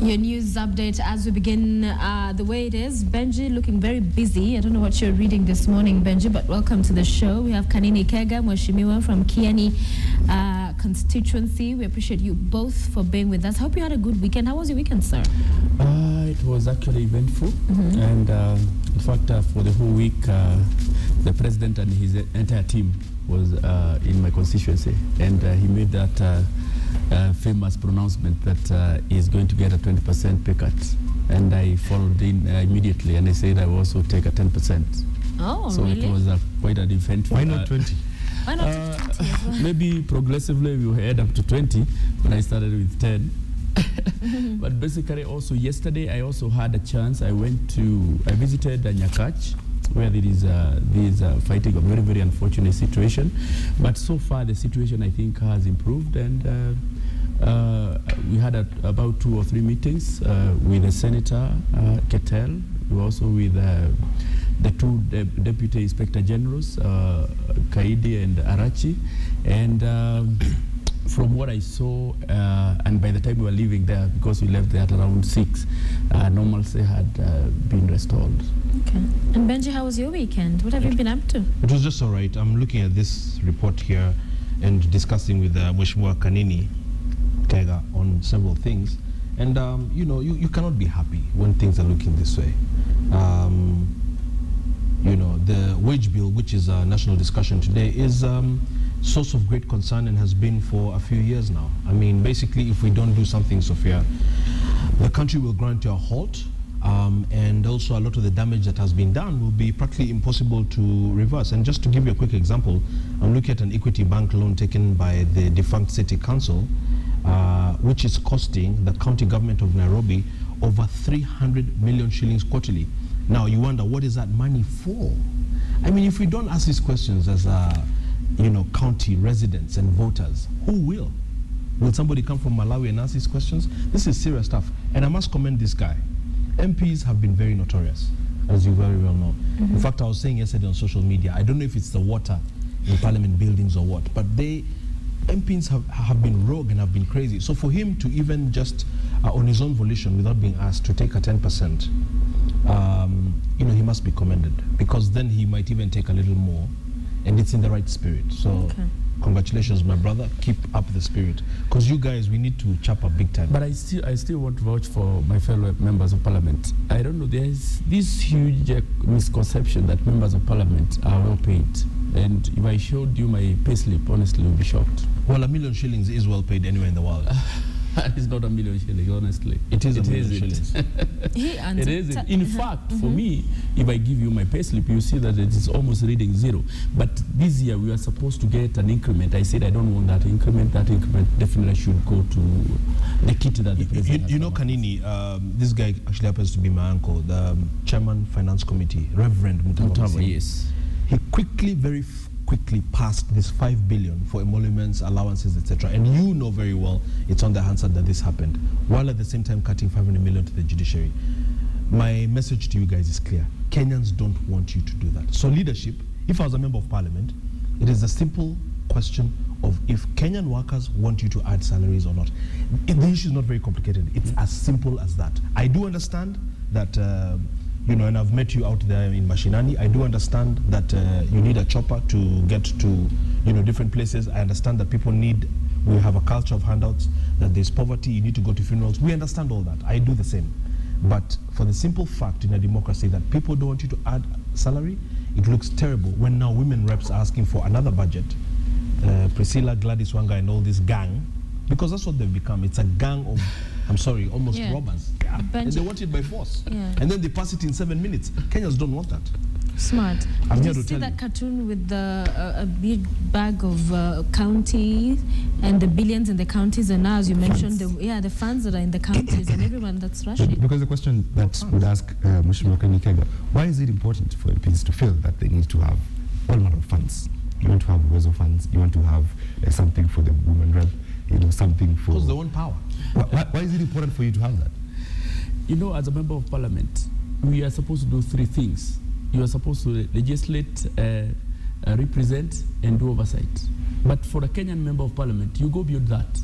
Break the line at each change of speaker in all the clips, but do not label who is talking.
Your news update as we begin the way it is. Benji looking very busy. I don't know what you're reading this morning, Benji, but welcome to the show. We have Kanini Kega, Mweshimiwa from Kiani constituency. We appreciate you both for being with us. Hope you had a good weekend. How was your weekend, sir?
It was actually eventful. And in fact, for the whole week, the president and his entire team was in my constituency. And he made that famous pronouncement that he's going to get a 20% pay cut. And I followed in immediately, and I said I will also take a 10%.
Oh,
so
really?
It was quite an eventful.
Why not 20?
Why not 20 as well?
Maybe progressively we will head up to 20, but I started with 10. But basically also yesterday I also had a chance. I visited Nyakach, where there is fighting a very, very unfortunate situation. But so far the situation I think has improved, and we had about 2 or 3 meetings with the Senator Ketel. We were also with the 2 Deputy Inspector Generals, Kaidi and Arachi. And from what I saw, and by the time we were leaving there, because we left there at around 6, normalcy had been restored.
Okay. And Benji, how was your weekend? What have you been up to?
It was just all right. I'm looking at this report here and discussing with Mweshimiwa Kanini Kega on several things. And, you know, you cannot be happy when things are looking this way. You know, the wage bill, which is a national discussion today, is source of great concern and has been for a few years now. I mean, basically, if we don't do something, Sophia, the country will grind to a halt, and also a lot of the damage that has been done will be practically impossible to reverse. And just to give you a quick example, I'm looking at an Equity Bank loan taken by the defunct city council, which is costing the county government of Nairobi over 300 million shillings quarterly. Now, you wonder, what is that money for? I mean, if we don't ask these questions as you know, county residents and voters, who will? Will somebody come from Malawi and ask these questions? This is serious stuff. And I must commend this guy. MPs have been very notorious, as you very well know. In fact, I was saying yesterday on social media, I don't know if it's the water in parliament buildings or what, but MPs have been rogue and have been crazy. So for him to even just, on his own volition, without being asked, to take a 10%, you know, he must be commended, because then he might even take a little more, and it's in the right spirit. So congratulations, my brother. Keep up the spirit, because you guys, we need to chop up big time.
But I still want to vouch for my fellow members of parliament. I don't know, there is this huge misconception that members of parliament are well paid. And if I showed you my payslip, honestly, you'll be shocked.
Well, $1 million shillings is well paid anywhere in the world.
It's not $1 million shillings, honestly.
It is $1 million shillings.
It isn't. In fact, for me, if I give you my payslip, you see that it is almost reading 0. But this year, we are supposed to get an increment. I said I don't want that increment. That increment definitely should go to the kit that the president
You know, Kanini, this guy actually happens to be my uncle, the chairman finance committee, Reverend Mutava.
Yes.
He very quickly passed this 5 billion for emoluments, allowances, etc. And you know very well it's on the Hansard that this happened, while at the same time cutting 500 million to the judiciary. My message to you guys is clear. Kenyans don't want you to do that. So leadership, if I was a member of parliament, it is a simple question of if Kenyan workers want you to add salaries or not. The issue is not very complicated. It's as simple as that. I do understand that you know, and I've met you out there in Mashinani. I do understand that you need a chopper to get to, you know, different places. I understand that we have a culture of handouts, that there's poverty, you need to go to funerals. We understand all that. I do the same. But for the simple fact in a democracy that people don't want you to add salary, it looks terrible when now women reps are asking for another budget. Priscilla, Gladys Wanga and all this gang, because that's what they've become. It's a gang of, I'm sorry, almost robbers. Yeah. And they want it by force. Yeah. And then they pass it in 7 minutes. Kenyans don't want that.
Smart.
I'm
Did you see that cartoon with a big bag of counties and the billions in the counties, and now, as you mentioned, the funds that are in the counties and everyone that's rushing?
Because the question that would ask Mweshimiwa Kanini Kega, why is it important for MPs to feel that they need to have all manner of funds? You want to have Wezo funds, you want to have something for the women rep, you know, something for...
Because they want power.
Why is it important for you to have that?
You know, as a member of parliament, we are supposed to do 3 things. You are supposed to legislate, represent, and do oversight. But for a Kenyan member of parliament, you go beyond that.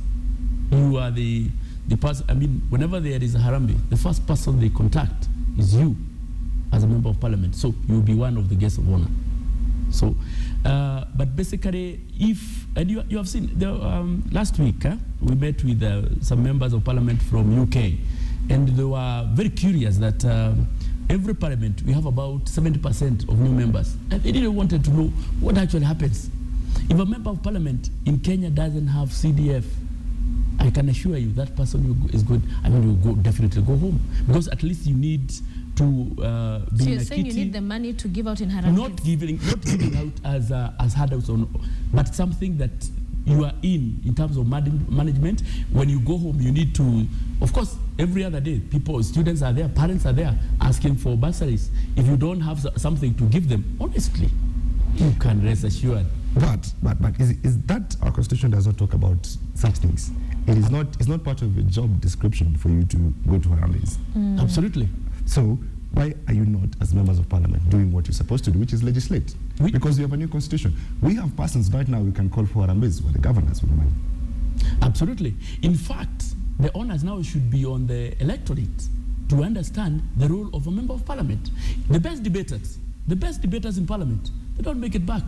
You are the whenever there is a Harambee, the first person they contact is you as a member of parliament. So you will be one of the guests of honor. So, but basically, you have seen, last week, we met with some members of parliament from UK, and they were very curious that every parliament, we have about 70% of new members. And they didn't want to know what actually happens. If a member of parliament in Kenya doesn't have CDF, I can assure you that person is good. You definitely go home, because at least you need to be.
So you're saying you need the money to give out in Harambee?
Not giving out as handouts, but something that you are in terms of management. When you go home, you need to, of course, every other day, students are there, parents are there asking for bursaries. If you don't have something to give them, honestly, you can rest assured.
But is that our constitution does not talk about such things? It is not. It's not part of a job description for you to go to Harambees.
Absolutely.
So why are you not, as members of parliament, doing what you're supposed to do, which is legislate? Because we have a new constitution. We have persons right now we can call for Harambees, who are the governors with the money. Absolutely.
In fact, the onus now should be on the electorate to understand the role of a member of parliament. The best debaters in parliament, they don't make it back.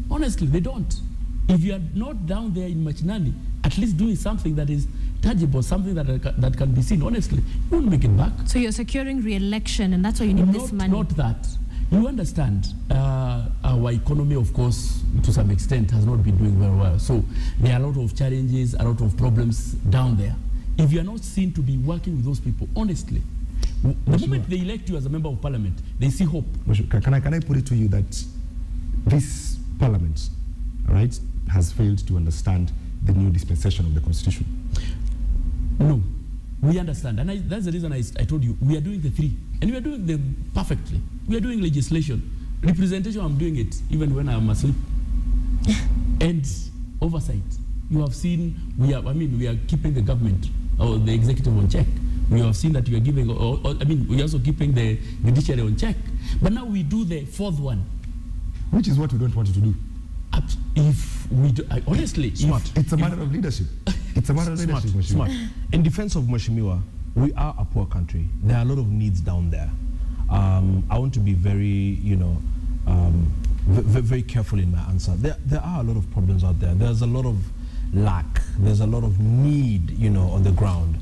Honestly, they don't. If you are not down there in Machinani, at least doing something that is tangible, something that can be seen, honestly, you won't make it back.
So you're securing re-election, and that's why you need this money?
Not that. You understand, our economy, of course, to some extent, has not been doing very well. So there are a lot of challenges, a lot of problems down there. If you are not seen to be working with those people, honestly, the moment they elect you as a member of parliament, they see hope.
Can I put it to you that this parliament, right, has failed to understand the new dispensation of the constitution?
No, we understand, and that's the reason I told you we are doing the three, and we are doing them perfectly. We are doing legislation, representation. I'm doing it even when I'm asleep, and oversight. You have seen we are keeping the government or the executive on check. We have seen that we are giving, we are also keeping the judiciary on check. But now we do the fourth one,
which is what we don't want you to do.
If we do, honestly,
smart.
It's a matter of leadership. It's a matter of leadership.
Smart. In defense of Mheshimiwa, we are a poor country. There are a lot of needs down there. I want to be very, very careful in my answer. There are a lot of problems out there. There's a lot of lack. There's a lot of need, on the ground.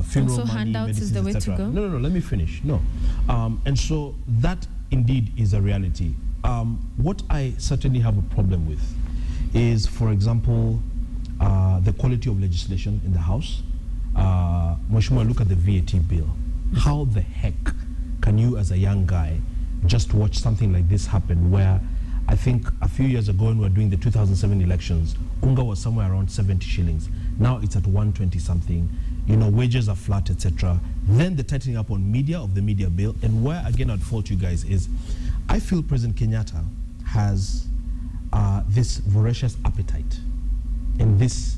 Funeral
so
money,
handouts is the way to go?
No, let me finish. No. And so that indeed is a reality. What I certainly have a problem with is, for example, the quality of legislation in the House. Mheshimiwa, look at the VAT bill. How the heck can you, as a young guy, just watch something like this happen, where I think a few years ago when we were doing the 2007 elections, Unga was somewhere around 70 shillings. Now it's at 120 something. Wages are flat, etc. Then the tightening up on media of the media bill. And where, again, I'd fault you guys is, I feel President Kenyatta has this voracious appetite and this,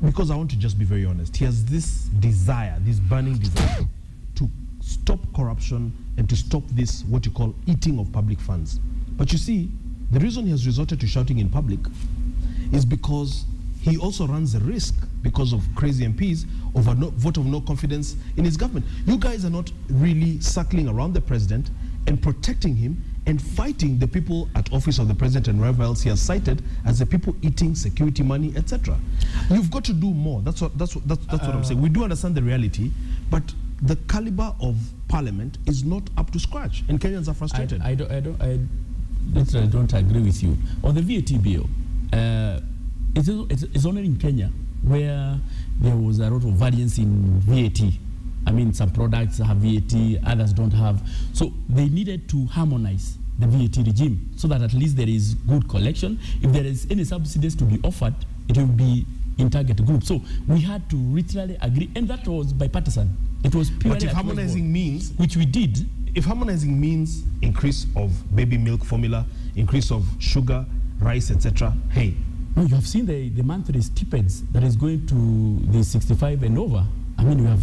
because I want to just be very honest, he has this desire, this burning desire to stop corruption and to stop this, what you call, eating of public funds. But you see, the reason he has resorted to shouting in public is because he also runs a risk, because of crazy MPs, of a vote of no confidence in his government. You guys are not really circling around the president and protecting him and fighting the people at office of the president and wherever else he has cited as the people eating security money, etc. You've got to do more. That's what I'm saying. We do understand the reality, but the caliber of parliament is not up to scratch, and Kenyans are frustrated.
I literally don't agree with you on the VAT bill. It's only in Kenya where there was a lot of variance in VAT. Some products have VAT, others don't have. So they needed to harmonize the VAT regime so that at least there is good collection. If there is any subsidies to be offered, it will be in target group. So we had to literally agree, and that was bipartisan. It was purely.
But if harmonizing means,
which we did,
if harmonizing means increase of baby milk formula, increase of sugar, rice, etc., hey.
No, you have seen the monthly stipends that is going to the 65 and over. I mean, we have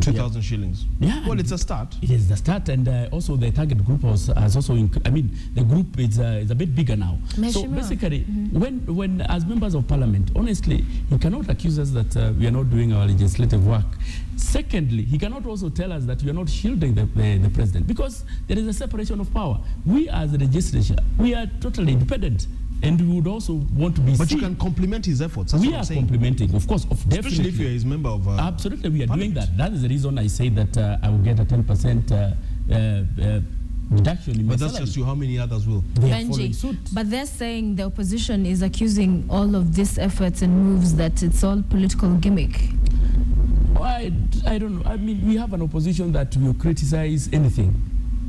2,000 shillings.
Yeah.
Well, it's a start.
It is the start, and also the target group has also. I mean, the group is a bit bigger now. So basically, when as members of parliament, honestly, he cannot accuse us that we are not doing our legislative work. Secondly, he cannot also tell us that we are not shielding the president, because there is a separation of power. We as the legislature, we are totally independent. And we would also want to be
But you can complement his efforts. That's
we
what I'm
are
saying.
complimenting, of course,
Especially if you're his member of
absolutely, we are
parliament.
doing that. That is the reason I say that I will get a 10% reduction in my
But that's
salary.
just you. How many others will?
They are following
Benji,
suit.
but they're saying the opposition is accusing all of these efforts and moves that it's all political gimmick.
I don't know. I mean, we have an opposition that will criticize anything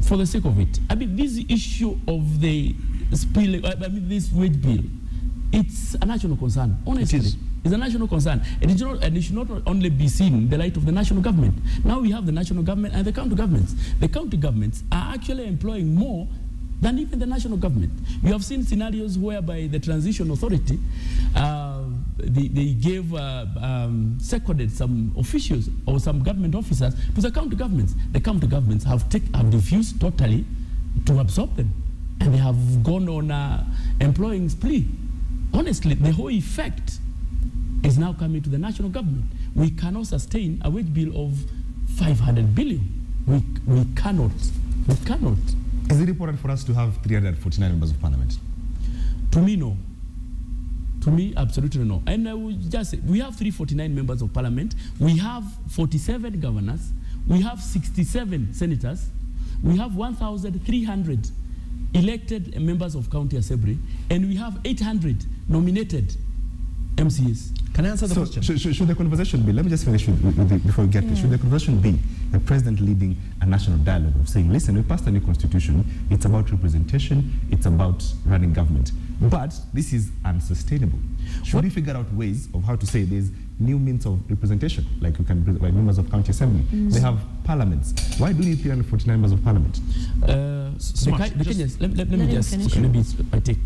for the sake of it. I mean, this issue of the spill, I mean, this wage bill, it's a national concern. Honestly,
It is.
It's a national concern. And it should not only be seen in the light of the national government. Now we have the national government and the county governments. The county governments are actually employing more than even the national government. You have seen scenarios whereby the transition authority, they gave, seconded some officials or some government officers to the county governments. The county governments have refused totally to absorb them. And they have gone on employing spree. Honestly, the whole effect is now coming to the national government. We cannot sustain a wage bill of 500 billion. We cannot. We cannot.
Is it important for us to have 349 members of parliament?
To me, no. To me, absolutely no. And I will just say, we have 349 members of parliament. We have 47 governors. We have 67 senators. We have 1,300 elected members of county assembly. And we have 800 nominated MCAs.
Can I answer the question?
Should the conversation be, let me just finish before we get there, should the conversation be the president leading a national dialogue of saying, listen, we passed a new constitution, it's about representation, it's about running government, but this is unsustainable. Should we figure out ways of how to say there's new means of representation, like you can, like members of county assembly, they have parliaments. Why do you need 349 members of parliament?
Let me just maybe I take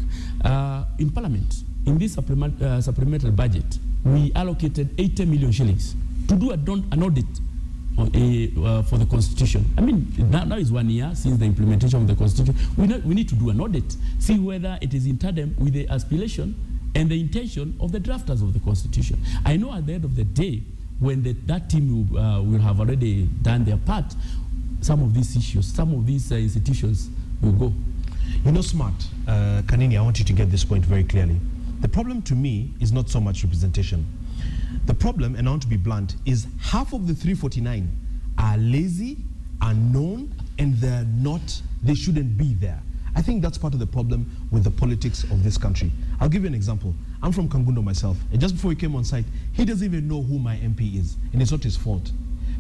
in parliament. In this supplementary budget, we allocated 80 million shillings to do an audit for the constitution. I mean, now is 1 year since the implementation of the constitution. We need to do an audit, see whether it is in tandem with the aspiration and the intention of the drafters of the constitution. I know at the end of the day, when that team will have already done their part, some of these issues, some of these institutions will go.
You know, Smart, Kanini, I want you to get this point very clearly. The problem to me is not so much representation. The problem, and I want to be blunt, is half of the 349 are lazy, unknown, and they shouldn't be there. I think that's part of the problem with the politics of this country. I'll give you an example. I'm from Kangundo myself, and just before he came on site, he doesn't even know who my MP is, and it's not his fault.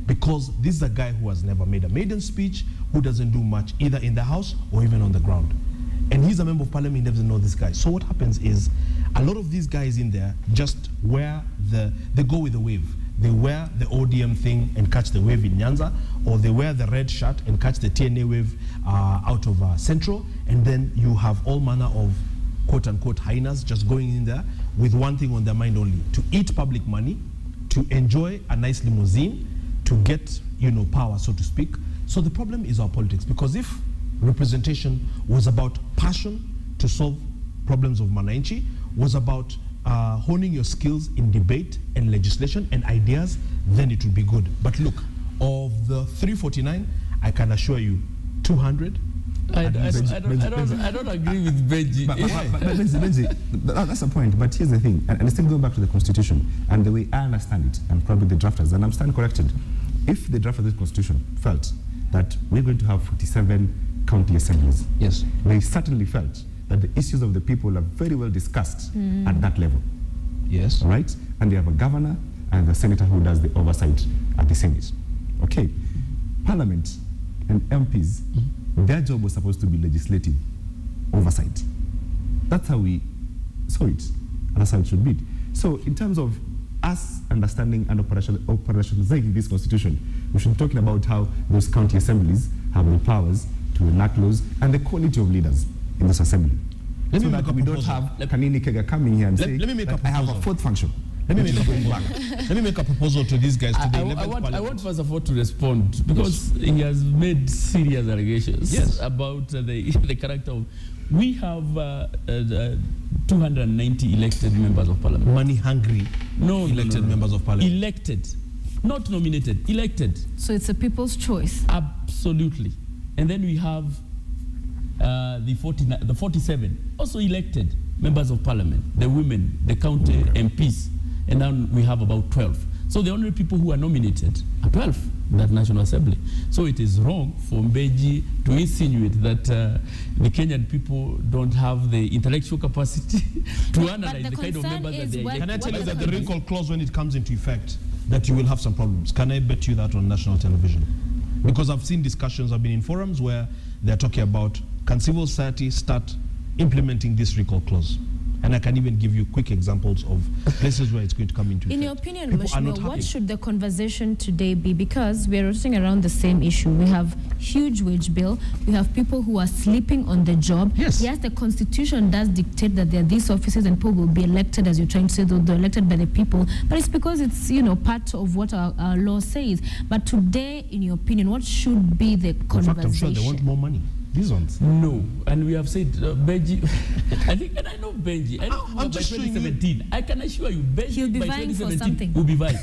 Because this is a guy who has never made a maiden speech, who doesn't do much either in the house or even on the ground. And he's a member of parliament, he doesn't know this guy. So what happens is, a lot of these guys in there just they go with the wave. They wear the ODM thing and catch the wave in Nyanza, or they wear the red shirt and catch the TNA wave out of Central, and then you have all manner of quote-unquote hyenas just going in there with one thing on their mind only: to eat public money, to enjoy a nice limousine, to get, power, so to speak. So the problem is our politics, because if representation was about passion to solve problems of Mwananchi, was about honing your skills in debate and legislation and ideas, then it would be good. But look, of the 349, I can assure you 200.
I don't agree with Benji.
But Benji, that's a point. But here's the thing, and still going back to the constitution and the way I understand it, and probably the drafters, and I'm standing corrected. If the draft of this constitution felt that we're going to have 47 county assemblies,
yes,
they certainly felt that the issues of the people are very well discussed at that level.
Yes.
All right? And they have a governor and the senator who does the oversight at the Senate. Okay. Parliament and MPs, their job was supposed to be legislative oversight. That's how we saw it, and that's how it should be. So in terms of us understanding and operationalizing this constitution, we should be talking about how those county assemblies have the powers to enact laws and the quality of leaders in this assembly. So that we don't have Kanini Kega coming here and saying, I have a fourth function.
Let me make a proposal to these guys today.
I want first of all to respond because he has made serious allegations about the character of. We have 290 elected members of parliament.
Money hungry.
Elected
members of parliament.
Elected, not nominated. Elected.
So it's a people's choice.
Absolutely. And then we have the 47 also elected members of parliament, the women, the county MPs, and then we have about 12. So the only people who are nominated are 12 in that National Assembly. So it is wrong for Mbeji to insinuate that the Kenyan people don't have the intellectual capacity to analyze the kind of members that they elect.
Can I tell you that the recall clause, when it comes into effect, that you will have some problems? Can I bet you that on national television? Because I've seen discussions, I've been in forums where they're talking about, can civil society start implementing this recall clause? And I can even give you quick examples of places where it's going to come into effect.
In your opinion, Mheshimiwa, what should the conversation today be? Because we're rotating around the same issue. We have huge wage bill. We have people who are sleeping on the job.
Yes,
the Constitution does dictate that there are these offices and people will be elected, as you're trying to say, they're elected by the people. But it's because it's, part of what our law says. But today, in your opinion, what should be the conversation?
In fact, I'm sure they want more money. These ones.
No, and we have said Benji. I think, and I know Benji. I know
I'm
by 2017. I can assure you, Benji
he'll be
by
vying
2017
for something.
will be vying.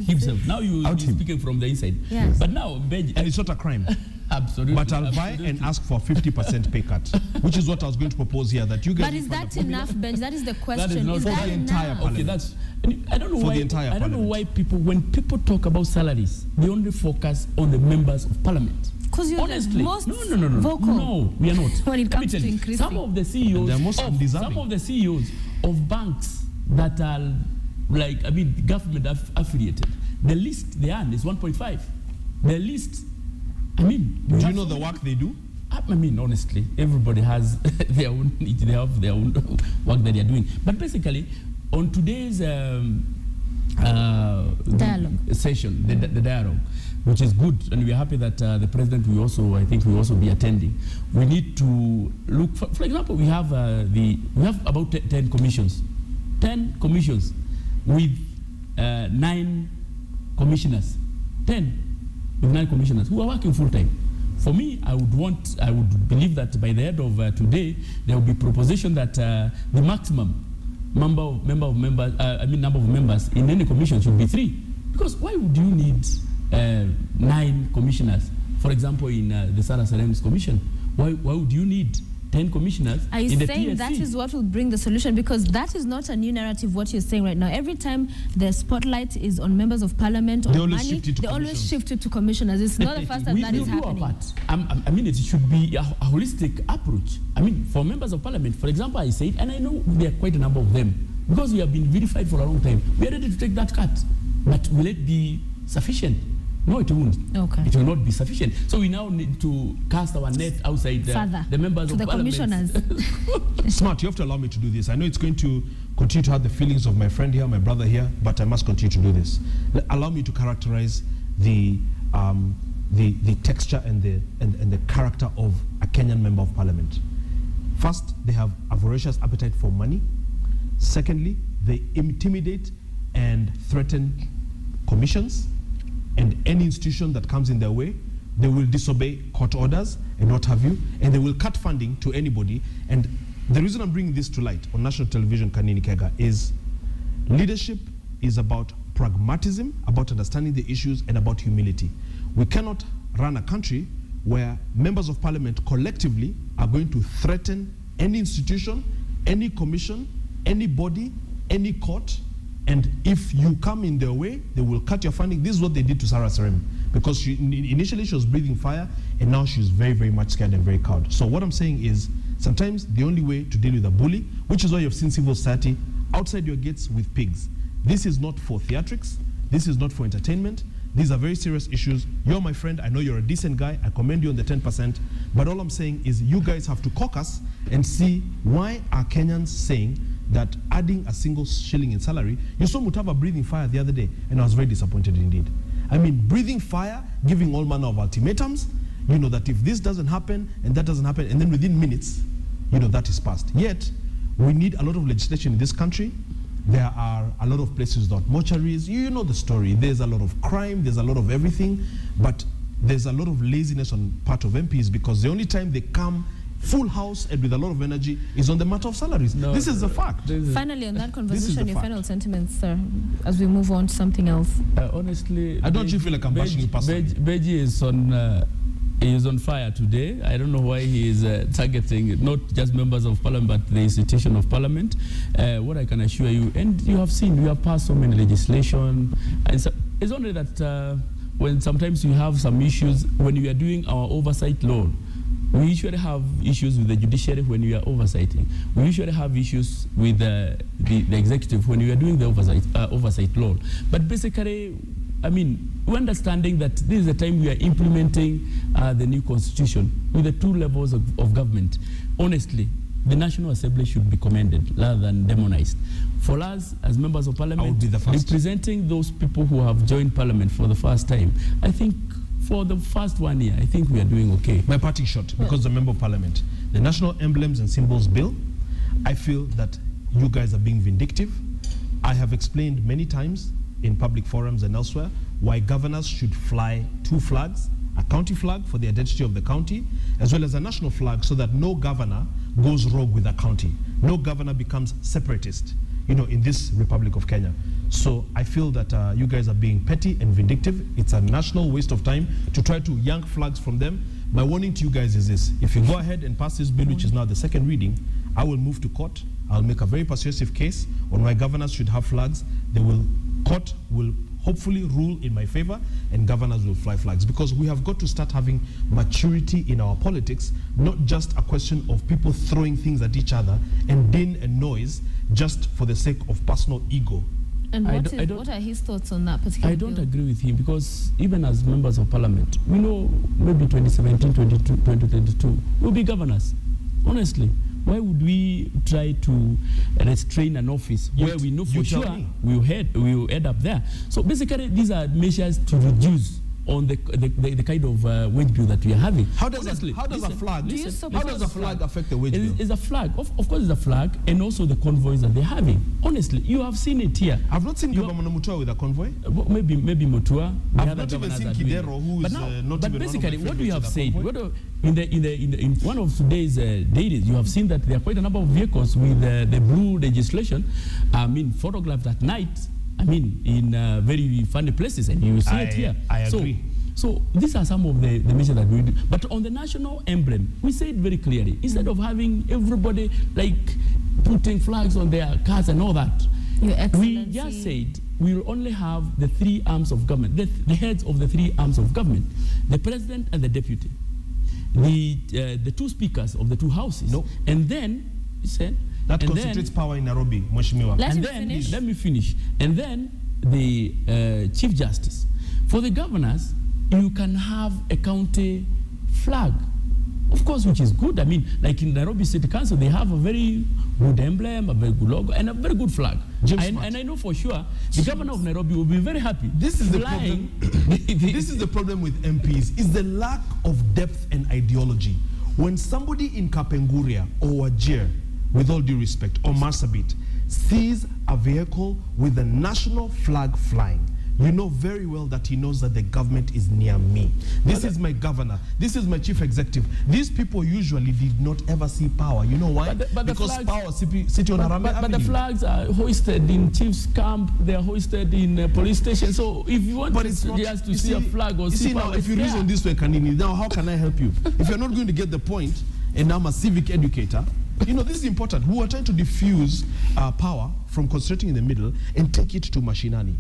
Himself. Now you're speaking from the inside.
Yes.
But now Benji,
and it's not a crime.
Absolutely.
But I'll buy and ask for 50% pay cut, which is what I was going to propose here. That you guys.
But is that enough, Benji? That is the question.
That is
that
the entire
enough?
Okay, that's. I don't know
for
why.
The entire
I don't know why people, when people talk about salaries, they only focus on the members of parliament.
Because you're
honestly,
the most
vocal. No, we are not.
When it comes to increasing.
Some of the CEOs of banks that are government affiliated, the least they earn is 1.5. The least. Do
you know the work they do?
Honestly, everybody has their own. They have their own work that they are doing. But basically, on today's
dialogue
session, the dialogue, which is good, and we are happy that the president will also be attending. We need to look for example, we have about 10 commissions, 10 commissions with 9 commissioners, 10 with 9 commissioners who are working full time. For me, I would believe that by the end of today, there will be proposition that the maximum number of members in any commission should be 3. Because why would you need 9 commissioners? For example, in the Sarah Salem's commission, why would you need 10 commissioners?
Are you saying that is what will bring the solution? Because that is not a new narrative, what you're saying right now. Every time the spotlight is on members of parliament or money, they always shift it to commissioners. It's not the first time that is happening.
It should be a holistic approach. For members of parliament, for example, I said, and I know there are quite a number of them, because we have been verified for a long time, we are ready to take that cut. But will it be sufficient? No, it won't.
Okay.
It will not be sufficient. So we now need to cast our net outside the members of
the
parliament.
Commissioners.
Smart, you have to allow me to do this. I know it's going to continue to have the feelings of my friend here, my brother here, but I must continue to do this. Allow me to characterize the texture and the character of a Kenyan member of parliament. First, they have a voracious appetite for money. Secondly, they intimidate and threaten commissions and any institution that comes in their way. They will disobey court orders and what have you, and they will cut funding to anybody. And the reason I'm bringing this to light on national television, Kanini Kega, is leadership is about pragmatism, about understanding the issues, and about humility. We cannot run a country where members of parliament collectively are going to threaten any institution, any commission, any body, any court, and if you come in their way, they will cut your funding. This is what they did to Sarah Serem, because initially she was breathing fire, and now she's very, very much scared and very cowed. So what I'm saying is, sometimes the only way to deal with a bully, which is why you've seen civil society outside your gates with pigs. This is not for theatrics. This is not for entertainment. These are very serious issues. You're my friend. I know you're a decent guy. I commend you on the 10%. But all I'm saying is you guys have to caucus and see why are Kenyans saying that adding a single shilling in salary. You saw Mutava breathing fire the other day, and I was very disappointed indeed. Breathing fire, giving all manner of ultimatums, that if this doesn't happen and that doesn't happen, and then within minutes, that is passed. Yet, we need a lot of legislation in this country There are a lot of places without mortuaries. You know the story. There's a lot of crime. There's a lot of everything. But there's a lot of laziness on part of MPs because the only time they come full house and with a lot of energy is on the matter of salaries. No, this is a fact.
Finally, on that conversation, your final sentiments, sir, as we move on to something else.
Honestly,
don't you feel like I'm bashing you personally?
Beji is on fire today. I don't know why he is targeting not just members of parliament, but the institution of parliament. What I can assure you, and you have seen, we have passed so many legislation. And so it's only that when sometimes you have some issues, when we are doing our oversight law, we usually have issues with the judiciary when we are oversighting. We usually have issues with the executive when we are doing the oversight law. But basically, I mean, we're understanding that this is the time we are implementing the new constitution with the two levels of government. Honestly, the National Assembly should be commended rather than demonized. For us, as members of parliament, representing those people who have joined parliament for the first time, I think for the first 1 year, I think we are doing okay.
My parting shot, because the member of parliament, the National Emblems and Symbols Bill, I feel that you guys are being vindictive. I have explained many times in public forums and elsewhere why governors should fly 2 flags, a county flag for the identity of the county, as well as a national flag, so that no governor goes rogue with a county. No governor becomes separatist, you know, in this Republic of Kenya. So I feel that you guys are being petty and vindictive. It's a national waste of time to try to yank flags from them. My warning to you guys is this: if you go ahead and pass this bill, which is now the second reading, I will move to court. I'll make a very persuasive case on why governors should have flags. Court will hopefully rule in my favor, and governors will fly flags, because we have got to start having maturity in our politics, not just a question of people throwing things at each other and din and noise just for the sake of personal ego.
And what are his thoughts on that particular
I don't agree with him, because even as members of parliament, we know maybe 2017, 2022, we'll be governors. Honestly, why would we try to restrain an office where we know for sure we'll end up there? So basically, these are measures to reduce on the kind of wage bill that we are having.
How does a flag affect the wage bill?
It's a flag. Of course, it's a flag, and also the convoys that they're having. Honestly, you have seen it here.
I've not seen Governor Mutua with a convoy.
Maybe Mutua.
I've not even seen Kidero, who is not
but
even
basically,
one of
what we have said,
in
one of today's dailies, you have seen that there are quite a number of vehicles with the blue legislation. I mean, photographed at night. I mean, in very funny places, and you see it here.
I agree.
So these are some of the measures that we do. But on the national emblem, we say it very clearly. Instead of having everybody like putting flags on their cars and all that, we just said we will only have the 3 arms of government, the heads of the 3 arms of government, the president and the deputy, the 2 speakers of the 2 houses.
No.
And then he said,
that concentrates power in Nairobi, Mheshimiwa.
Let me
finish. And then the Chief Justice. For the governors, you can have a county flag, of course, which is good. I mean, like in Nairobi City Council, they have a very good emblem, a very good logo, and a very good flag. And I know for sure the governor of Nairobi will be very happy.
This is the problem. This is the problem with MPs, is the lack of depth and ideology. When somebody in Kapenguria or Wajir, with all due respect, or Marsabit, sees a vehicle with the national flag flying, you know very well that he knows that the government is near me. This is my governor. This is my chief executive. These people usually did not ever see power. You know why? Because power sits on Harambee Avenue.
But the flags are hoisted in chief's camp. They are hoisted in police station. So if you want just to see a flag or see power,
now, if you reason this way, Kanini, now how can I help you? If you're not going to get the point, and I'm a civic educator, you know, this is important. We are trying to diffuse power from concentrating in the middle and take it to mashinani.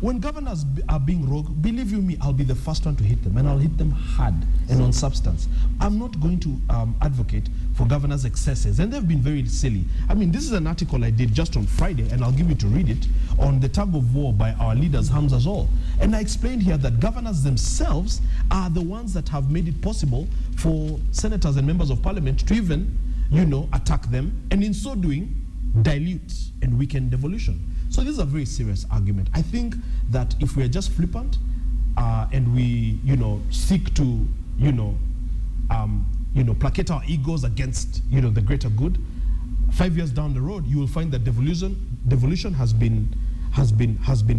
When governors are being rogue, believe you me, I'll be the first one to hit them, and I'll hit them hard and on substance. I'm not going to advocate for governors' excesses, and they've been very silly. I mean, this is an article I did just on Friday, and I'll give you to read it, on the tug of war by our leaders, Hamza Zol. And I explained here that governors themselves are the ones that have made it possible for senators and members of parliament to even, you know, attack them, and in so doing, dilute and weaken devolution. So this is a very serious argument. I think that if we are just flippant and we, you know, seek to, placate our egos against, the greater good, 5 years down the road, you will find that devolution devolution has been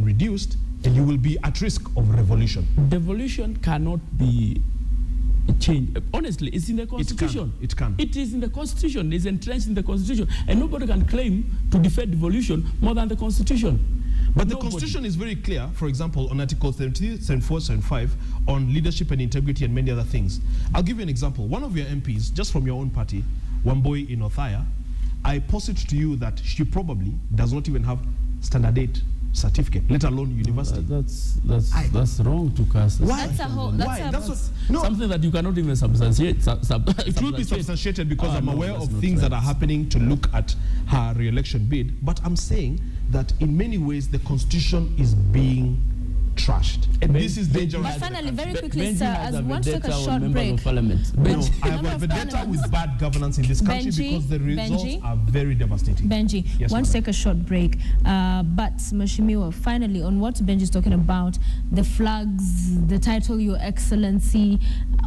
reduced, and you will be at risk of revolution.
Devolution cannot be changed. Honestly, it's in the Constitution.
It can.
It is in the Constitution. It's entrenched in the Constitution. And nobody can claim to defend devolution more than the Constitution.
But the Constitution is very clear, for example, on Article 70, 74, 75, on leadership and integrity and many other things. I'll give you an example. One of your MPs, just from your own party, Wamboi in Othaya, I posit to you that she probably does not even have standard 8 certificate, let alone university.
That's wrong to cast.
Why?
Something that you cannot even substantiate.
It will be substantiated because I'm aware of things that are happening to look at her re-election bid. But I'm saying that in many ways the Constitution is being trashed, and this is dangerous.
But finally, very quickly,
Benji
sir, as we want to take a short break.
No, I have a vendetta with bad governance in this country because the results are very devastating.
Benji, yes, want to take a short break, but Mheshimiwa, finally, on what Benji is talking about, the flags, the title, Your Excellency,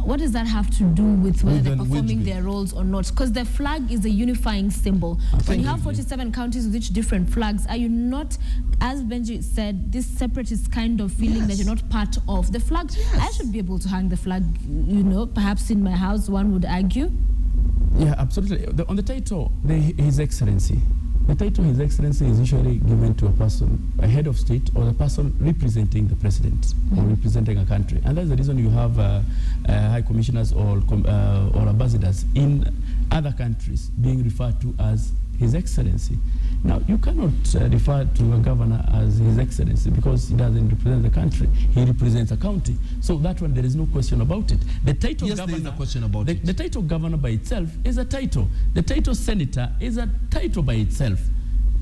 what does that have to do with whether they're performing their roles or not? Because the flag is a unifying symbol. When you have 47 counties with each different flags, are you not, as Benji said, this separatist kind of feeling that you're not part of the flag? I should be able to hang the flag, you know, perhaps in my house, one would argue.
Yeah, absolutely. On the title, His Excellency. The title His Excellency is usually given to a person, a head of state, or the person representing the president or representing a country. And that's the reason you have high commissioners or ambassadors in other countries being referred to as His Excellency. Now, you cannot refer to a governor as His Excellency because he doesn't represent the country. He represents a county. So that one, there is no question about it. The title governor,
there is a question about it.
The title governor by itself is a title. The title senator is a title by itself.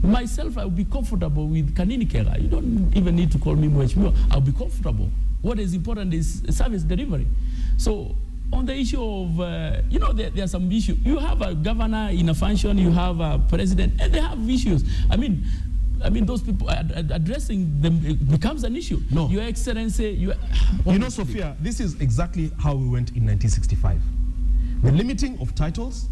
Myself, I will be comfortable with Kanini Kega. You don't even need to call me Mheshimiwa. I'll be comfortable. What is important is service delivery. So, on the issue of, you know, there are some issues. You have a governor in a function, you have a president, and they have issues. I mean, those people addressing them becomes an issue.
No.
Your Excellency,
you know, Sophia, this is exactly how we went in 1965. The limiting of titles,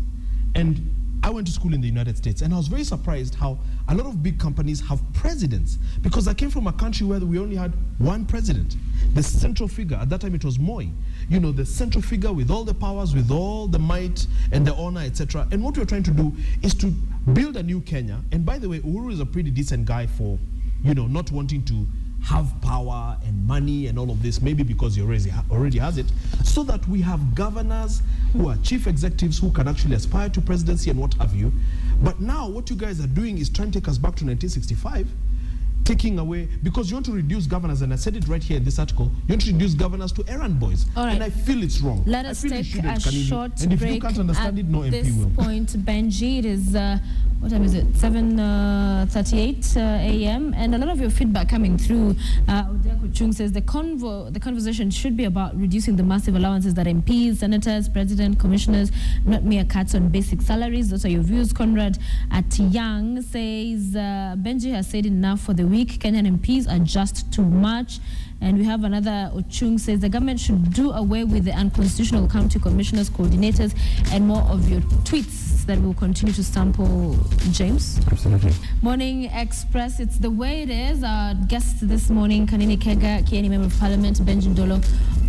and I went to school in the United States, and I was very surprised how a lot of big companies have presidents, because I came from a country where we only had one president. The central figure, at that time it was Moi, you know, the central figure with all the powers, with all the might and the honor, etc. And what we're trying to do is to build a new Kenya. And by the way, Uhuru is a pretty decent guy for, you know, not wanting to have power and money and all of this, maybe because he already has it, so that we have governors who are chief executives who can actually aspire to presidency and what have you. But now what you guys are doing is trying to take us back to 1965, taking away, because you want to reduce governors, and I said it right here in this article, you want to reduce governors to errand boys.
All right.
And I feel it's wrong.
Let us take a short break.
And if you can't understand it, no MP will.
At this point, Benji, it is, what time is it? 7:38 a.m. And a lot of your feedback coming through. Odiako Chung says the conversation should be about reducing the massive allowances that MPs, senators, president, commissioners, not mere cuts on basic salaries. Those are your views. Conrad at Young says Benji has said enough for the week. Kenyan MPs are just too much. And we have another, Ochung says the government should do away with the unconstitutional county commissioners, coordinators, and more of your tweets that will continue to sample. James?
Absolutely.
Morning Express, it's the way it is. Our guests this morning, Kanini Kega, Kieni Member of Parliament, Benji Ndolo,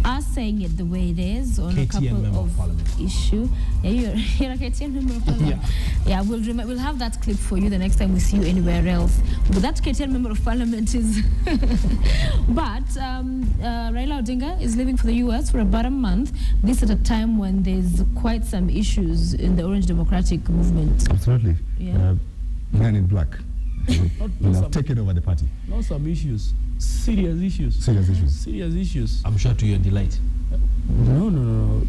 are saying it the way it is on
KTN
a couple of issues. Yeah, you're a KTN Member of Parliament. Yeah, we'll have that clip for you the next time we see you anywhere else. But that KTN Member of Parliament is... But Raila Odinga is leaving for the US for about a month. This at a time when there's quite some issues in the Orange Democratic Movement.
Absolutely.
Yeah.
Men in black have taken over the party.
Not some issues. Serious issues.
Serious issues.
Serious issues.
I'm sure to your delight.
No.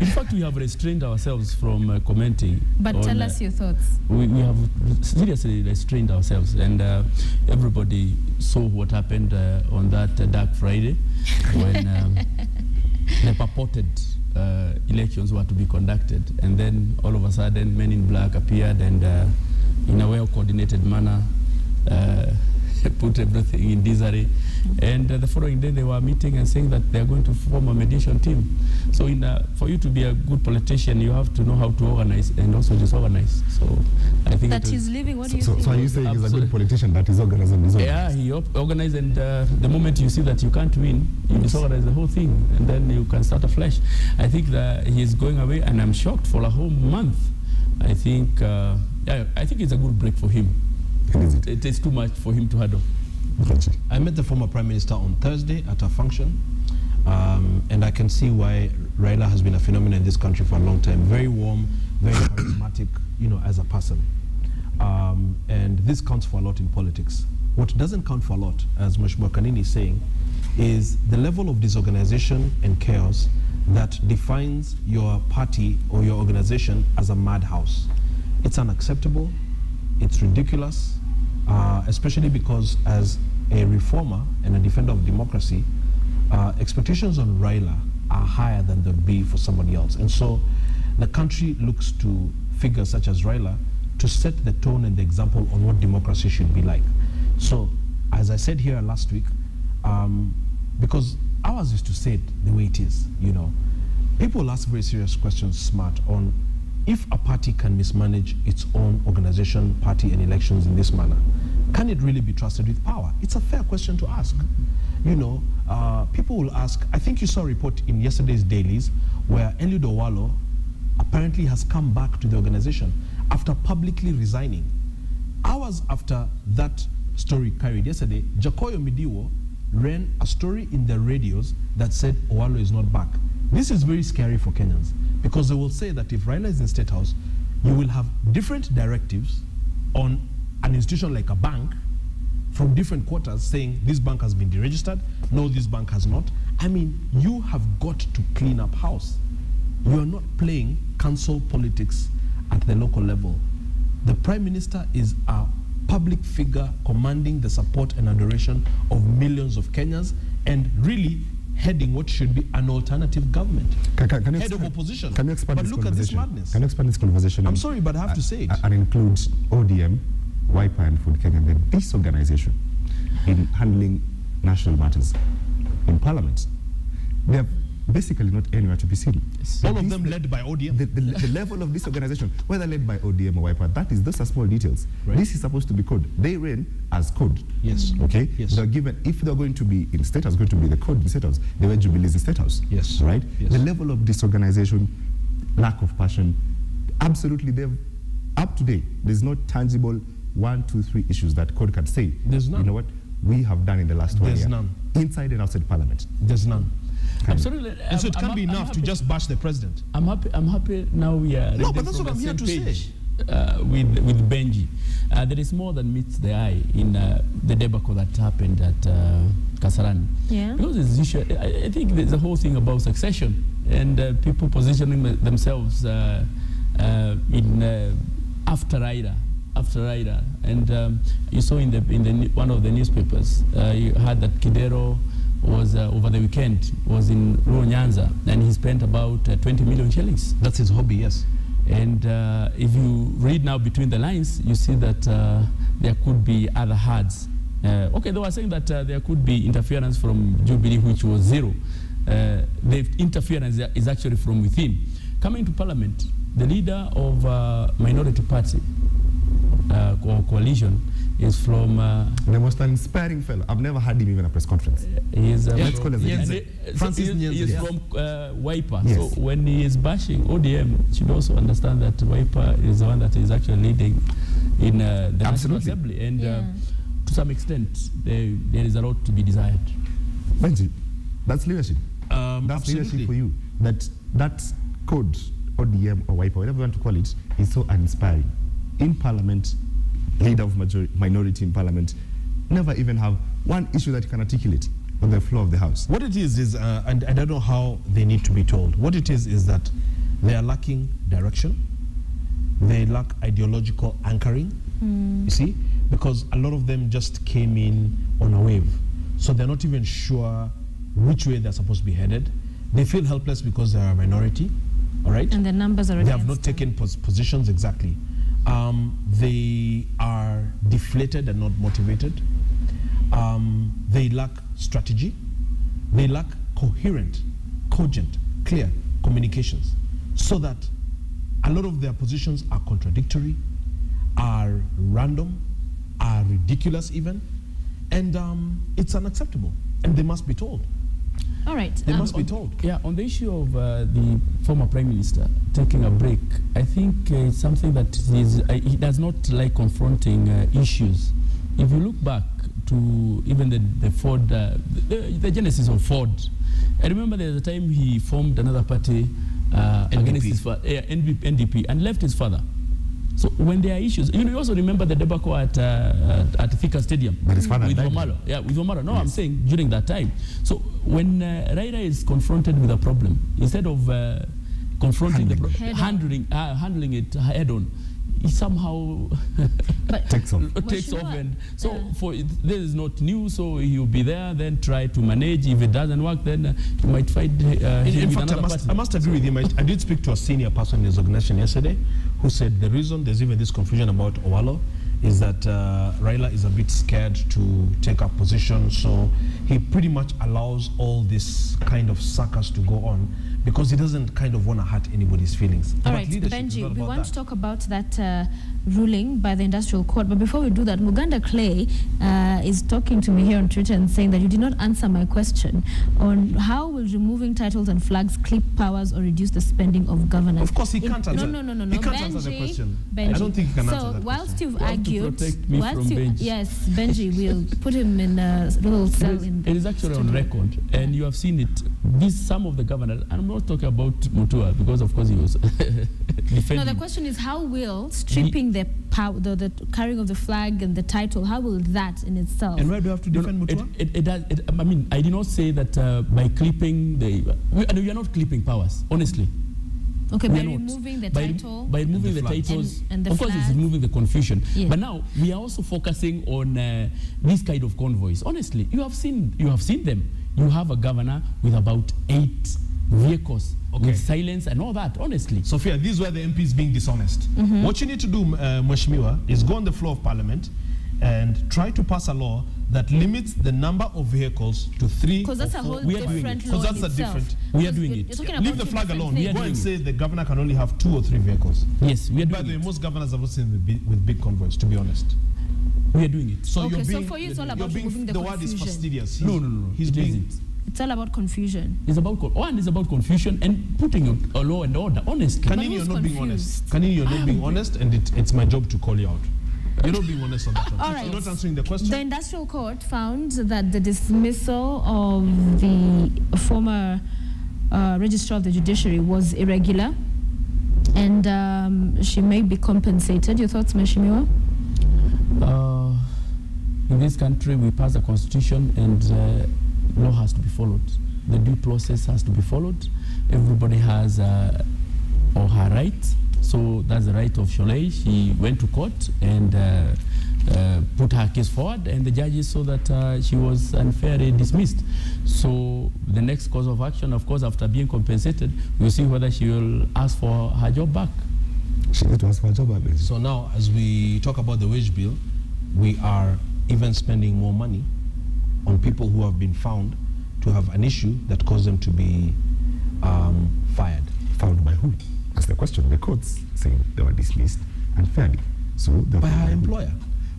In fact, we have restrained ourselves from commenting.
But tell us your thoughts.
We have seriously restrained ourselves, and everybody saw what happened on that dark Friday when the purported elections were to be conducted, and then all of a sudden Men in Black appeared and in a well-coordinated manner put everything in disarray. And the following day they were meeting and saying that they are going to form a mediation team. So for you to be a good politician, you have to know how to organize and also disorganize. So I think
that he's leaving. What do you
think? So are you saying he's a good politician that is organized and disorganized?
Yeah, he organized, and the moment you see that you can't win, you disorganize the whole thing, and then you can start afresh. I think that he's going away, and I'm shocked for a whole month. I think I think it's a good break for him. It is too much for him to handle.
I met the former Prime Minister on Thursday at a function, and I can see why Raila has been a phenomenon in this country for a long time. Very warm, very charismatic, as a person. And this counts for a lot in politics. What doesn't count for a lot, as Mheshimiwa Kanini is saying, is the level of disorganization and chaos that defines your party or your organization as a madhouse. It's unacceptable, it's ridiculous, especially because as a reformer and a defender of democracy, expectations on Raila are higher than they'll be for somebody else. And so the country looks to figures such as Raila to set the tone and the example on what democracy should be like. So, as I said here last week, because ours is to say it the way it is, people ask very serious questions, smart, on if a party can mismanage its own organization, party, and elections in this manner, can it really be trusted with power? It's a fair question to ask. People will ask, I think you saw a report in yesterday's dailies where Eliud Owalo apparently has come back to the organization after publicly resigning. Hours after that story carried yesterday, Jakoyo Midiwo ran a story in the radios that said Owalo is not back. This is very scary for Kenyans because they will say that if Raila is in State House, you will have different directives on an institution like a bank from different quarters saying this bank has been deregistered, no, this bank has not. I mean, you have got to clean up house. You are not playing council politics at the local level. The Prime Minister is a public figure commanding the support and adoration of millions of Kenyans and really heading what should be an alternative government. Head of opposition.
Can you expand
but
this
look at this madness.
Can you expand this conversation?
I'm sorry, but I have to say it.
And include ODM, Wiper and Food Kenya, and this organization in handling national matters in Parliament. They have basically not anywhere to be seen.
Yes. All of them led by ODM.
The level of this organization, whether led by ODM or Wiper, those are small details. Right. This is supposed to be code. They ran as code.
Yes.
Okay?
Yes.
They're given, if they're going to be in State House, going to be the code in State House, they were Jubilees in State House.
Yes.
Right?
Yes.
The level of disorganization, lack of passion, absolutely, they've, up to date, there's no tangible 1, 2, 3 issues that code can say.
There's none.
You know what? We have done in the last 1 year.
There's none.
Inside and outside Parliament.
There's none.
Absolutely.
And so it can't be enough to just bash the president.
I'm happy now we are
no, but that's what I'm here to say.
With Benji. There is more than meets the eye in the debacle that happened at Kasarani.
Yeah.
Because it's usually, I think there's a whole thing about succession and people positioning themselves in after Raila. And you saw in one of the newspapers, you heard that Kidero was over the weekend was in Luo Nyanza and he spent about 20 million shillings.
That's his hobby, yes.
And if you read now between the lines, you see that there could be other herds. Okay, they were saying that there could be interference from Jubilee, which was zero. The interference is actually from within. Coming to Parliament, the leader of minority party or coalition is from...
the most inspiring fellow. I've never had him even at a press conference.
He is
Francis
from Wiper.
Yes.
So when he is bashing ODM, should also understand that Wiper is the one that is actually leading in the National Assembly. And to some extent, there is a lot to be desired.
Benji, that's leadership. That's
Absolutely.
leadership for you. That code, ODM or Wiper, whatever you want to call it, is so uninspiring. In Parliament, leader of minority in Parliament, never even have one issue that you can articulate on the floor of the House.
What it is and I don't know how they need to be told. What it is that they are lacking direction. They lack ideological anchoring, you see, because a lot of them just came in on a wave. So they're not even sure which way they're supposed to be headed. They feel helpless because they're a minority, all right?
And the numbers are
They have not taken positions exactly. They are deflated and not motivated. they lack strategy, they lack coherent, cogent, clear communications, so that a lot of their positions are contradictory, are random, are ridiculous even, and it's unacceptable, and they must be told.
All right.
They must be told.
Yeah, on the issue of the former Prime Minister taking a break, I think it's something that he does not like confronting issues. If you look back to even the Ford, the genesis of Ford, I remember there was a time he formed another party against his father, NDP, and left his father. So when there are issues, you also remember the debacle at Thika Stadium
But his father
with
died.
Omaro. Yeah, with Omaro. No,
Yes.
I'm saying during that time. So when Raila is confronted with a problem, instead of confronting the problem, handling it head on, he somehow
Takes off.
takes off, and so
Yeah.
for this is not new. So he'll be there, then try to manage. If it doesn't work, then you might find him
In
with
fact,
another
I
party.
must agree with him. I did speak to a senior person in his organization yesterday who said the reason there's even this confusion about Owalo is that Raila is a bit scared to take up position, so he pretty much allows all this kind of circus to go on because he doesn't kind of want to hurt anybody's feelings.
All
But
right,
leadership is
Benji,
not
we
about
want
that.
to talk about that ruling by the Industrial Court. But before we do that, Muganda Clay is talking to me here on Twitter and saying that you did not answer my question on how will removing titles and flags clip powers or reduce the spending of governance.
Of course, he can't answer.
No.
He can't answer the question. I don't think he can answer
So
that
whilst
question.
you've
You have to
argued,
protect me from Benji.
yes, Benji, we'll put him in a little cell in the
It is actually on
studio.
record, and you have seen it. Some of the governors, and I'm not talking about Mutua because, of course, he was defending.
No, the question is how will stripping the power, the carrying of the flag and the title, how will that in itself?
And why do you have to defend Mutua?
It does. I mean, I did not say that by clipping we are not clipping powers, honestly.
Okay,
We
by
are not.
removing the
By
title.
by removing
the
the
flag.
titles,
And the
of course, it's
flag.
removing the confusion.
Yeah.
But now we are also focusing on this kind of convoys. Honestly, you have seen them. You have a governor with about 8 vehicles with silence and all that. Honestly,
Sophia, these were the MPs being dishonest. What you need to do, Mheshimiwa, is go on the floor of Parliament and try to pass a law that limits the number of vehicles to 3
Because that's
or
a
4.
whole
We are doing
different
it.
law
Because
in
that's a
itself.
different-
We are
Because
doing
you're
it.
talking
Leave
about
the
two
flag
different
alone.
things.
Go and say the governor can only have 2 or 3 vehicles.
yes, we are
By
doing
the way,
it.
most governors have not seen with big convoys, to be honest.
We are doing it.
So
Okay,
you're
so
being,
for you, it's all
you're
about
being,
removing the
the word is
confusion.
fastidious.
No.
He's
It
being,
isn't.
It's all about confusion.
It's about one is about confusion and putting a law and order. Honestly,
But
Kanini,
who's
you're not being honest.
confused?
Kanini, you're not being honest, and it's my job to call you out. You're not being honest on that one.
All
If
right.
You're not answering the question.
The Industrial Court found that the dismissal of the former Registrar of the Judiciary was irregular, and she may be compensated. Your thoughts, Mheshimiwa?
in this country, we pass a constitution, and law has to be followed. The due process has to be followed. Everybody has or her rights. So that's the right of Sholei. She went to court and put her case forward, and the judges saw that she was unfairly dismissed. So the next course of action, of course, after being compensated, we'll see whether she will ask for her job back.
She needs to ask for a job back.
So now, as we talk about the wage bill, we are even spending more money on people who have been found to have an issue that caused them to be fired.
Found by who? That's the question. The courts saying they were dismissed unfairly. So they were
By
found
her
who?
employer.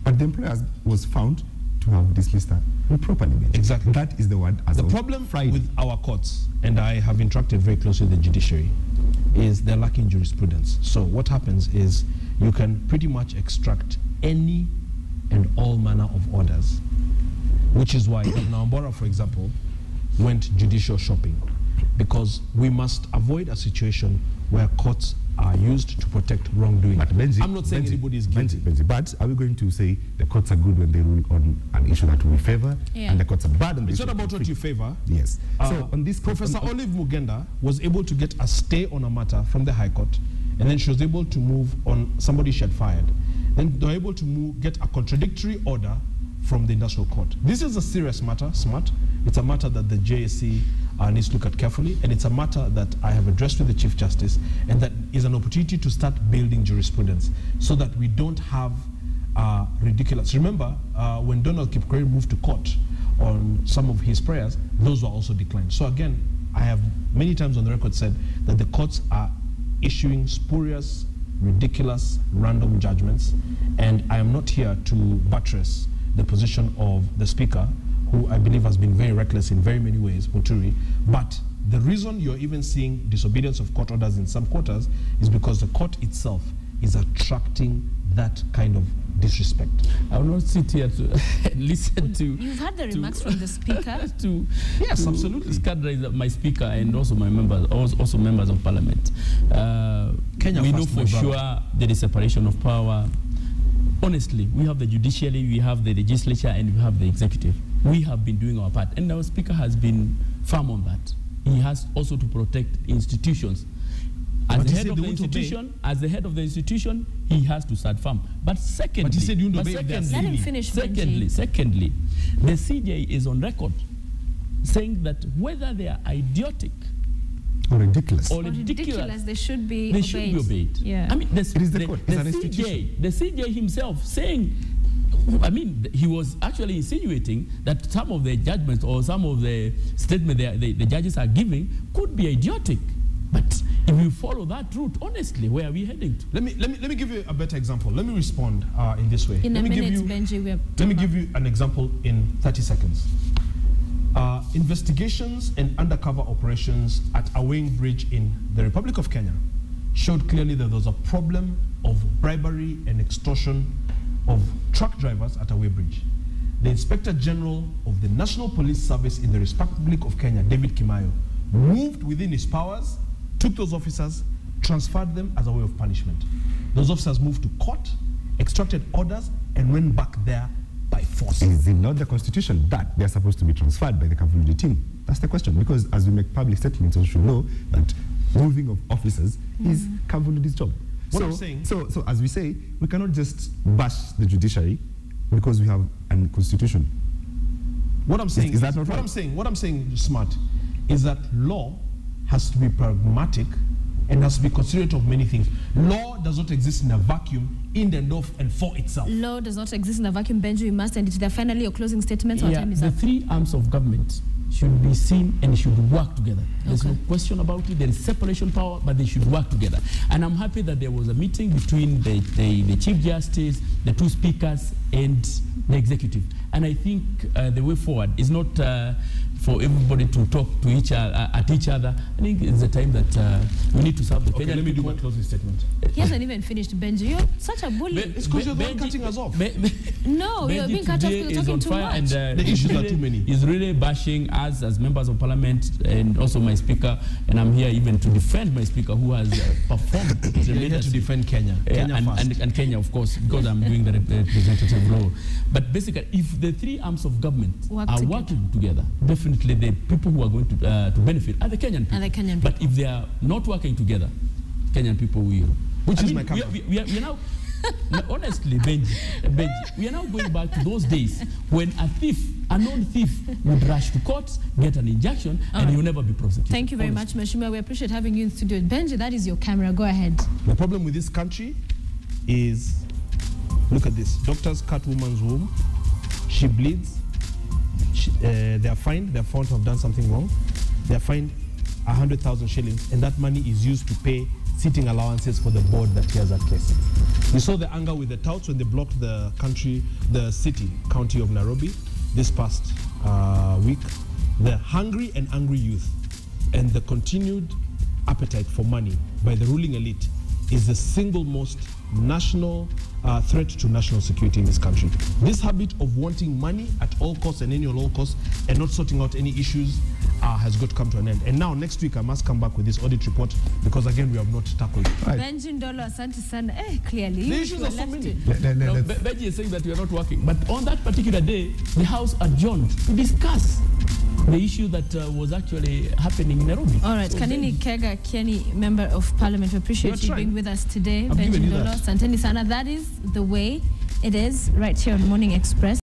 But the employer was found to have dismissed her improperly.
Exactly.
That is the word. As
The
of
problem
Friday.
with our courts, and I have interacted very closely with the judiciary, is they're lacking jurisprudence. So what happens is you can pretty much extract any and all manner of orders, which is why Governor Ambora, for example, went judicial shopping, because we must avoid a situation where courts are used to protect wrongdoing.
But Benji,
I'm not saying anybody is guilty.
Benji, but are we going to say the courts are good when they rule on an issue that we favor,
Yeah.
and the courts are bad on the
It's
issue
not
that
about
we
what you
favor?
favor.
Yes. So on this,
Professor
on-
Olive Mugenda was able to get a stay on a matter from the High Court, and then she was able to move on somebody she had fired. Then they were able to get a contradictory order from the Industrial Court. This is a serious matter, smart. It's a matter that the JSC needs to look at carefully, and it's a matter that I have addressed with the Chief Justice, and that is an opportunity to start building jurisprudence so that we don't have are ridiculous. Remember, when Donald Kipkorir moved to court on some of his prayers, those were also declined. So again, I have many times on the record said that the courts are issuing spurious, ridiculous, random judgments, and I am not here to buttress the position of the Speaker, who I believe has been very reckless in very many ways, Muturi, but the reason you're even seeing disobedience of court orders in some quarters is because the court itself is attracting that kind of disrespect.
I will not sit here to listen to...
You've had the remarks from the Speaker?
Yes, absolutely.
Scandalize my Speaker and also my members, also members of Parliament. We know for sure there is separation of power. Honestly, we have the judiciary, we have the legislature, and we have the executive. We have been doing our part, and our Speaker has been firm on that. He has also to protect institutions. As the head of the institution, he has to stand firm. But secondly,
but he said you don't obey.
Let him finish.
Secondly, the CJ is on record saying that whether they are idiotic
or ridiculous,
they should be
obeyed.
Yeah.
I mean,
it is the court. It's an institution.
The CJ himself saying, I mean, he was actually insinuating that some of the judgments or some of the statements the judges are giving could be idiotic. But if you follow that route, honestly, where are we heading to?
Let me give you a better example. Let me respond in this way.
Let me give
you an example in 30 seconds. Investigations and undercover operations at Aweng Bridge in the Republic of Kenya showed clearly that there was a problem of bribery and extortion of truck drivers at Aweng Bridge. The Inspector General of the National Police Service in the Republic of Kenya, David Kimayo, moved within his powers, took those officers, transferred them as a way of punishment. Those officers moved to court, extracted orders, and went back there by force.
Is it not the Constitution that they're supposed to be transferred by the Kavuli team? That's the question, because as we make public statements, we should know that moving of officers is Kavuli's job.
What I'm saying...
So as we say, we cannot just bash the judiciary because we have a constitution.
What I'm saying
is that not right?
What I'm saying, smart, is that law has to be pragmatic and has to be considerate of many things. Law does not exist in a vacuum, in and of and for itself.
Law does not exist in a vacuum, Benji. We must end it there. Finally, your closing statements.
Yeah, the three arms of government should be seen and should work together. There's no question about it. There is separation power, but they should work together. And I'm happy that there was a meeting between the Chief Justice, the two speakers, and the executive. And I think the way forward is not for everybody to talk to at each other. I think it's the time that we need to serve the Kenyan
let me
people.
do my closing statement.
He hasn't even finished, Benji. You're such a bully.
It's because you're the one cutting us off.
No, you're being cut off because you're talking too much.
And,
the issues are too many.
He's really bashing us as members of parliament and also my speaker. And I'm here even to defend my speaker who has performed.
You're here to defend Kenya.
And Kenya, of course, because I'm doing the representative role. But basically, if the three arms of government are working together, definitely the people who are going to benefit are the Kenyan people. But if they are not working together, Kenyan people will.
My comment.
We are now, honestly, Benji, we are now going back to those days when a known thief would rush to court, get an injunction, and he will never be prosecuted.
Thank you very much, Mheshimiwa. We appreciate having you in studio. Benji, that is your camera. Go ahead.
The problem with this country is, look at this. Doctors cut woman's womb. She bleeds. They are fined. They are found to have done something wrong. They are fined 100,000 shillings, and that money is used to pay sitting allowances for the board that hears that case. You saw the anger with the touts when they blocked the county of Nairobi this past week. The hungry and angry youth and the continued appetite for money by the ruling elite is the single most national threat to national security in this country. This habit of wanting money at all costs and any all costs and not sorting out any issues has got to come to an end. And now next week I must come back with this audit report because again we have not tackled it.
Right.
Benji Ndolo, asante sana. Clearly.
The issues are so many.
Benji is saying that we are not working. But on that particular day, the House adjourned to discuss the issue that was actually happening in Nairobi.
All right, so Kanini Kega Kiani, Member of Parliament, we appreciate you being with us today. Benji Ndolo, asanteni sana. That is the way it is right here on Morning Express.